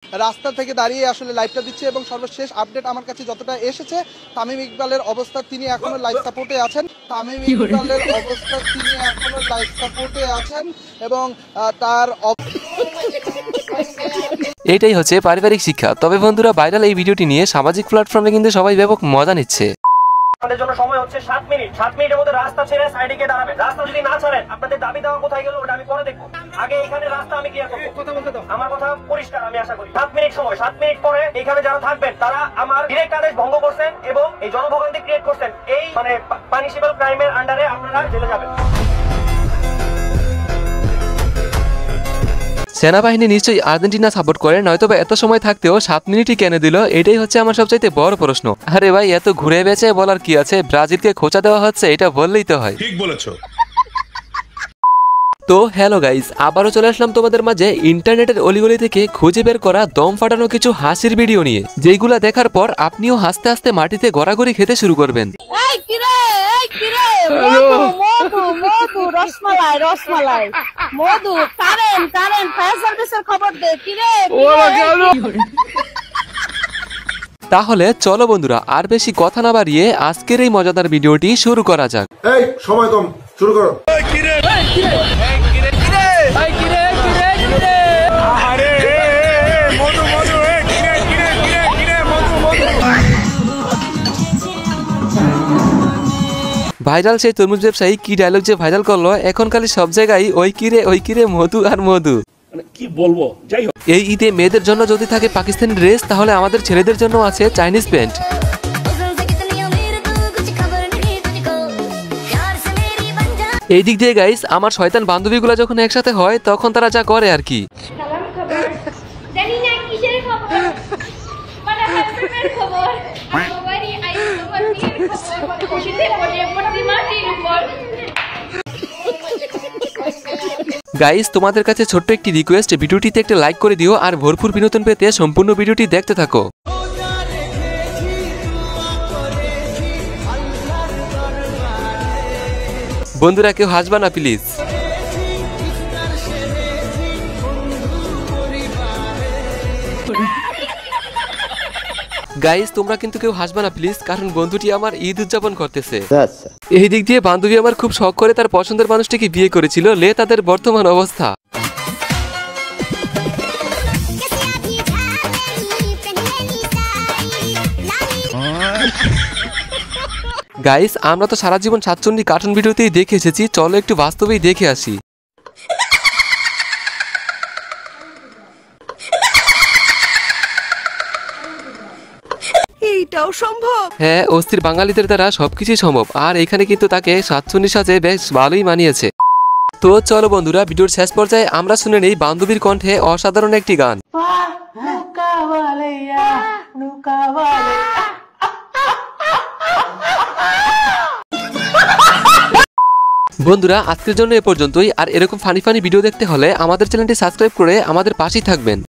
রাস্তা থেকে দাঁড়িয়ে আসলে লাইভটা দিচ্ছি এবং সর্বশেষ আপডেট আমার কাছে যতটা এসেছে তামিম ইকবালের অবস্থা তিনি এখনো লাইভ সাপোর্টে আছেন। তামিম ইকবালের অবস্থা তিনি এখনো লাইভ সাপোর্টে আছেন এবং তার এটাই হচ্ছে পারিবারিক শিক্ষা। তবে বন্ধুরা, ভাইরাল এই ভিডিওটি নিয়ে সামাজিক প্ল্যাটফর্মে কিন্তু সবাই ব্যাপক মজা নিচ্ছে। আমাদের জন্য সময় হচ্ছে 7 মিনিট। 7 মিনিটের মধ্যে রাস্তা ছেড়ে সাইডে গিয়ে দাঁড়াবেন। রাস্তা যদি না ছাড়েন, আপনাদের দাবি দেওয়া কোথায় গেল ওটা আমি পরে দেখবো। আগে এখানে রাস্তা আমি ক্লিয়ার করব। কথা বলতে দাও। আমার কথা পরিষ্কার, আমি আশা করি 7 মিনিট সময়। 7 মিনিট পরে এখানে যারা থাকবেন তারা আমার ডিরেক্ট আদেশ ভঙ্গ করছেন এবং এই জনভোগান্তি ক্রিয়েট করছেন। এই মানে পানিশেবল ক্রাইমের আন্ডারে আপনারা জেলে যাবেন। সেনাবাহিনী নিশ্চয়ই আর্জেন্টিনা সাপোর্ট করে, নয়তোবা এত সময় থাকতেও 7 মিনিটই কেন দিল, এটাই হচ্ছে আমার সবচাইতে বড় প্রশ্ন। আরে ভাই, এত ঘুরে বেঁচে বলার কি আছে, ব্রাজিলকে খোঁচা দেওয়া হচ্ছে, এটা বললেই তো হয়। ঠিক বলেছো। তো হ্যালো গাইজ, আবারও চলে আসলাম তোমাদের মাঝে ইন্টারনেটের অলিগলি থেকে খুঁজে বের করা দম ফাটানো কিছু হাসির ভিডিও নিয়ে, যেগুলা দেখার পর আপনিও হাসতে হাসতে মাটিতে গড়াগড়ি খেতে শুরু করবেন। তাহলে চলো বন্ধুরা, আর বেশি কথা না বাড়িয়ে আজকের এই মজাদার ভিডিওটি শুরু করা যাক। এই সময় কম, শুরু করো। ভাইরাল সেই তরমুজ ব্যবসায়ী কি ডায়লগ যে ভাইরাল করলো, এখন খালি সব জায়গায় ওই কিরে মধু আর মধু। কি বলবো, যাই হোক। এই ঈদে মেয়েদের জন্য যদি থাকে পাকিস্তানি ড্রেস, তাহলে আমাদের ছেলেদের জন্য আছে চাইনিজ প্যান্ট। এই দিক দিয়ে গাইস, আমার শয়তান বান্ধবীগুলো যখন একসাথে হয় তখন তারা যা করে আর কি। গাইস, তোমাদের কাছে ছোট্ট একটি রিকোয়েস্ট, ভিডিওটিতে একটা লাইক করে দিও আর ভরপুর বিনোদন পেতে সম্পূর্ণ ভিডিওটি দেখতে থাকো। বন্ধুরা, কেউ হাসবা না প্লিজ। গাইস, তোমরা কিন্তু কেউ হাসবা না প্লিজ, কারণ বন্ধুটি আমার ঈদ উদযাপন করতেছে। এই দিক দিয়ে বান্ধবী আমার খুব শখ করে তার পছন্দের মানুষটিকে বিয়ে করেছিল, লে তাদের বর্তমান অবস্থা। গাইস, আমরা তো সারা জীবন সাতচন্ডী কার্টুন ভিডিওতেই দেখে এসেছি, চলো একটু বাস্তবেই দেখে আসি। এইটাও সম্ভব? হ্যাঁ, অস্থির বাঙালিদের দ্বারা সবকিছুই সম্ভব, আর এখানে কিন্তু তাকে সাতচন্ডীর সাথে বেশ ভালোই মানিয়েছে। তো চলো বন্ধুরা, ভিডিওর শেষ পর্যায়ে আমরা শুনে নেই বান্ধবীর কণ্ঠে অসাধারণ একটি গান। বন্ধুরা, আজকের জন্য এ পর্যন্তই। আর এরকম ফানি ভিডিও দেখতে হলে আমাদের চ্যানেলটি সাবস্ক্রাইব করে আমাদের পাশেই থাকবেন।